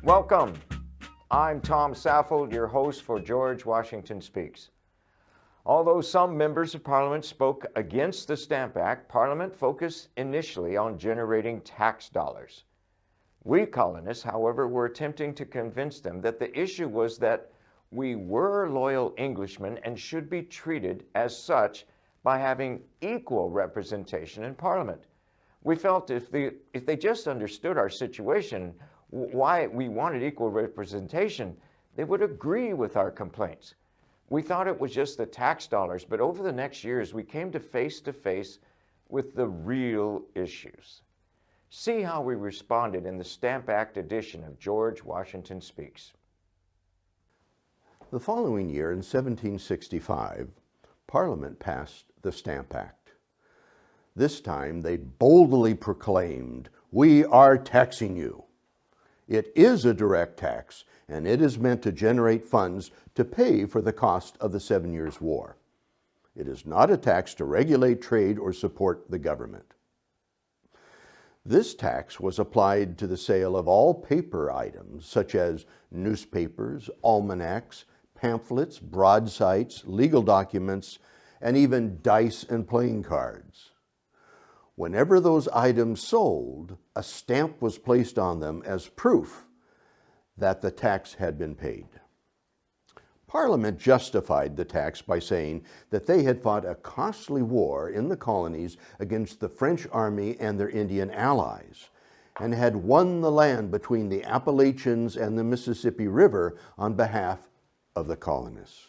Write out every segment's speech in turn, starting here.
Welcome. I'm Tom Saffold, your host for George Washington Speaks. Although some members of Parliament spoke against the Stamp Act, Parliament focused initially on generating tax dollars. We colonists, however, were attempting to convince them that the issue was that we were loyal Englishmen and should be treated as such by having equal representation in Parliament. We felt if they just understood our situation, why we wanted equal representation, they would agree with our complaints. We thought it was just the tax dollars, but over the next years, we came to face with the real issues. See how we responded in the Stamp Act edition of George Washington Speaks. The following year, in 1765, Parliament passed the Stamp Act. This time, they boldly proclaimed, "We are taxing you." It is a direct tax, and it is meant to generate funds to pay for the cost of the 7 Years' War. It is not a tax to regulate trade or support the government. This tax was applied to the sale of all paper items, such as newspapers, almanacs, pamphlets, broadsides, legal documents, and even dice and playing cards. Whenever those items sold, a stamp was placed on them as proof that the tax had been paid. Parliament justified the tax by saying that they had fought a costly war in the colonies against the French army and their Indian allies, and had won the land between the Appalachians and the Mississippi River on behalf of the colonists.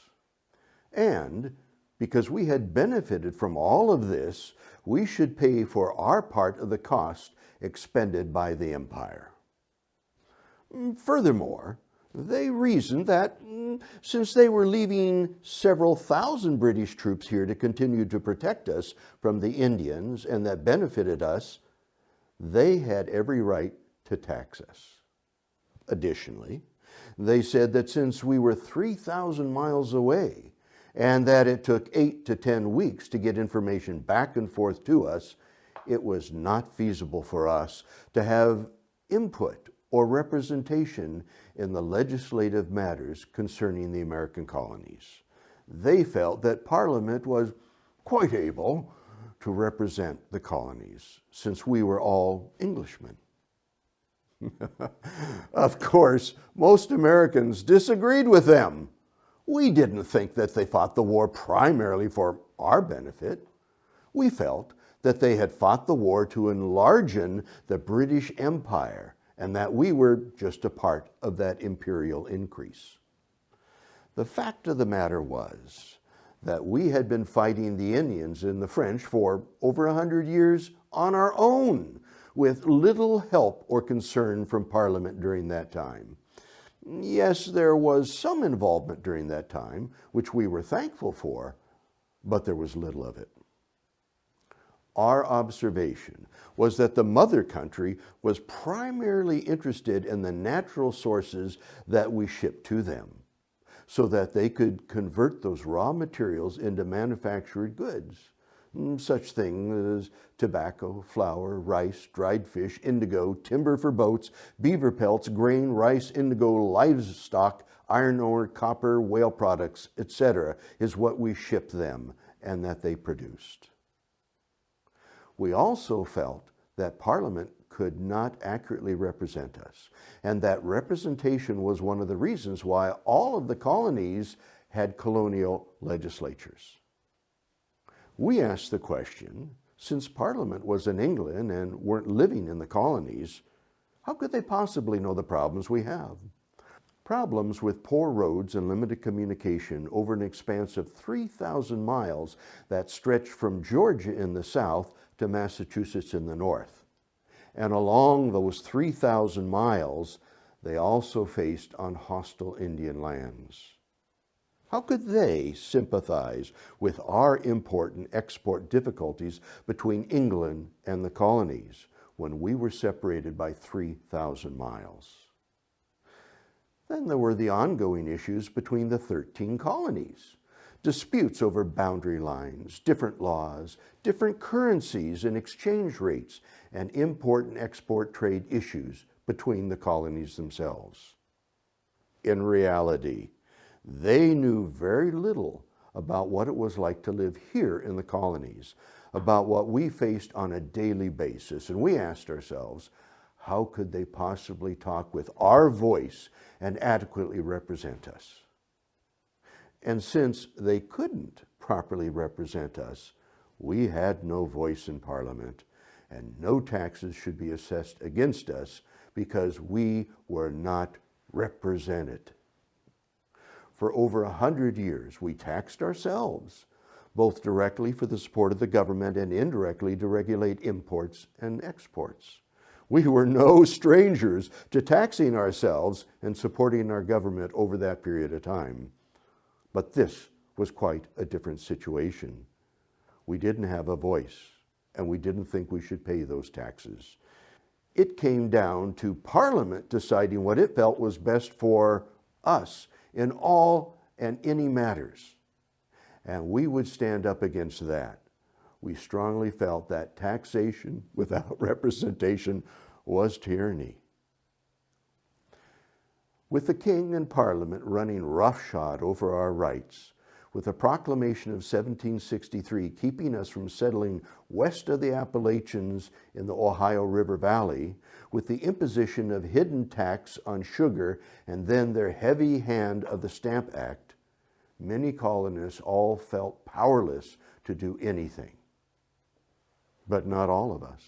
And because we had benefited from all of this, we should pay for our part of the cost expended by the empire. Furthermore, they reasoned that since they were leaving several thousand British troops here to continue to protect us from the Indians and that benefited us, they had every right to tax us. Additionally, they said that since we were 3,000 miles away and that it took 8 to 10 weeks to get information back and forth to us, it was not feasible for us to have input or representation in the legislative matters concerning the American colonies. They felt that Parliament was quite able to represent the colonies, since we were all Englishmen. Of course, most Americans disagreed with them. We didn't think that they fought the war primarily for our benefit. We felt that they had fought the war to enlarge the British Empire, and that we were just a part of that imperial increase. The fact of the matter was that we had been fighting the Indians and the French for over 100 years on our own, with little help or concern from Parliament during that time. Yes, there was some involvement during that time, which we were thankful for, but there was little of it. Our observation was that the mother country was primarily interested in the natural sources that we shipped to them, so that they could convert those raw materials into manufactured goods, such things as tobacco, flour, rice, dried fish, indigo, timber for boats, beaver pelts, grain, rice, indigo, livestock, iron ore, copper, whale products, etc., is what we shipped them and that they produced. We also felt that Parliament could not accurately represent us, and that representation was one of the reasons why all of the colonies had colonial legislatures. We asked the question, since Parliament was in England and weren't living in the colonies, how could they possibly know the problems we have? Problems with poor roads and limited communication over an expanse of 3,000 miles that stretched from Georgia in the south to Massachusetts in the north. And along those 3,000 miles, they also faced on hostile Indian lands. How could they sympathize with our import and export difficulties between England and the colonies when we were separated by 3,000 miles? Then there were the ongoing issues between the 13 colonies. Disputes over boundary lines, different laws, different currencies and exchange rates, and import and export trade issues between the colonies themselves. In reality, they knew very little about what it was like to live here in the colonies, about what we faced on a daily basis. And we asked ourselves, how could they possibly talk with our voice and adequately represent us? And since they couldn't properly represent us, we had no voice in Parliament, and no taxes should be assessed against us because we were not represented. For over 100 years, we taxed ourselves, both directly for the support of the government and indirectly to regulate imports and exports. We were no strangers to taxing ourselves and supporting our government over that period of time. But this was quite a different situation. We didn't have a voice, and we didn't think we should pay those taxes. It came down to Parliament deciding what it felt was best for us in all and any matters. And we would stand up against that. We strongly felt that taxation without representation was tyranny. With the King and Parliament running roughshod over our rights, with the proclamation of 1763 keeping us from settling west of the Appalachians in the Ohio River Valley, with the imposition of hidden tax on sugar and then their heavy hand of the Stamp Act, many colonists all felt powerless to do anything. But not all of us.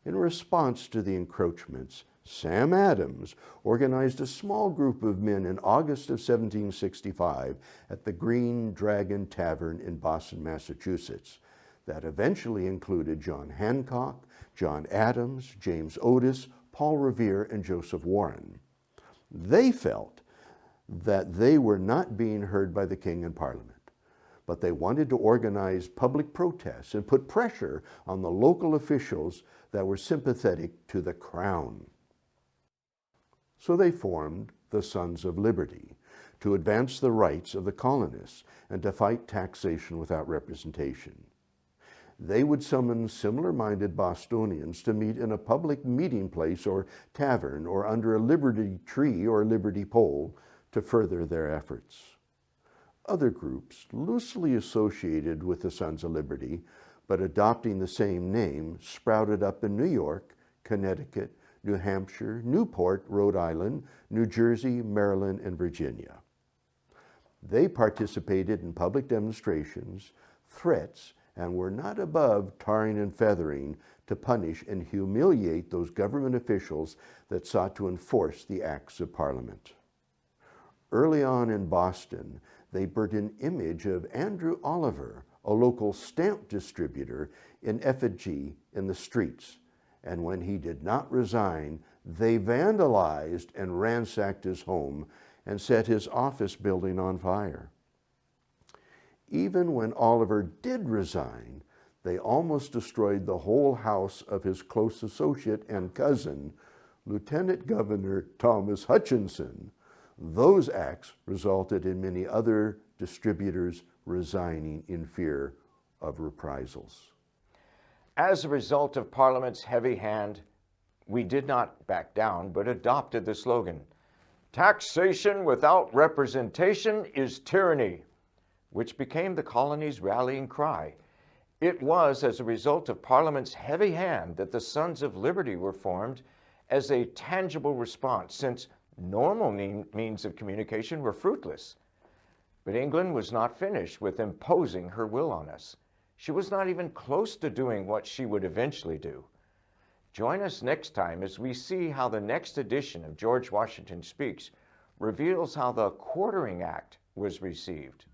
In response to the encroachments, Sam Adams organized a small group of men in August of 1765 at the Green Dragon Tavern in Boston, Massachusetts, that eventually included John Hancock, John Adams, James Otis, Paul Revere, and Joseph Warren. They felt that they were not being heard by the King and Parliament, but they wanted to organize public protests and put pressure on the local officials that were sympathetic to the Crown. So they formed the Sons of Liberty to advance the rights of the colonists and to fight taxation without representation. They would summon similar-minded Bostonians to meet in a public meeting place or tavern or under a liberty tree or liberty pole to further their efforts. Other groups, loosely associated with the Sons of Liberty, but adopting the same name, sprouted up in New York, Connecticut, New Hampshire, Newport, Rhode Island, New Jersey, Maryland, and Virginia. They participated in public demonstrations, threats, and were not above tarring and feathering to punish and humiliate those government officials that sought to enforce the acts of Parliament. Early on in Boston, they burnt an image of Andrew Oliver, a local stamp distributor, in effigy in the streets. And when he did not resign, they vandalized and ransacked his home and set his office building on fire. Even when Oliver did resign, they almost destroyed the whole house of his close associate and cousin, Lieutenant Governor Thomas Hutchinson. Those acts resulted in many other distributors resigning in fear of reprisals. As a result of Parliament's heavy hand, we did not back down, but adopted the slogan, "Taxation without representation is tyranny," which became the colony's rallying cry. It was as a result of Parliament's heavy hand that the Sons of Liberty were formed as a tangible response, since normal means of communication were fruitless. But England was not finished with imposing her will on us. She was not even close to doing what she would eventually do. Join us next time as we see how the next edition of George Washington Speaks reveals how the Quartering Act was received.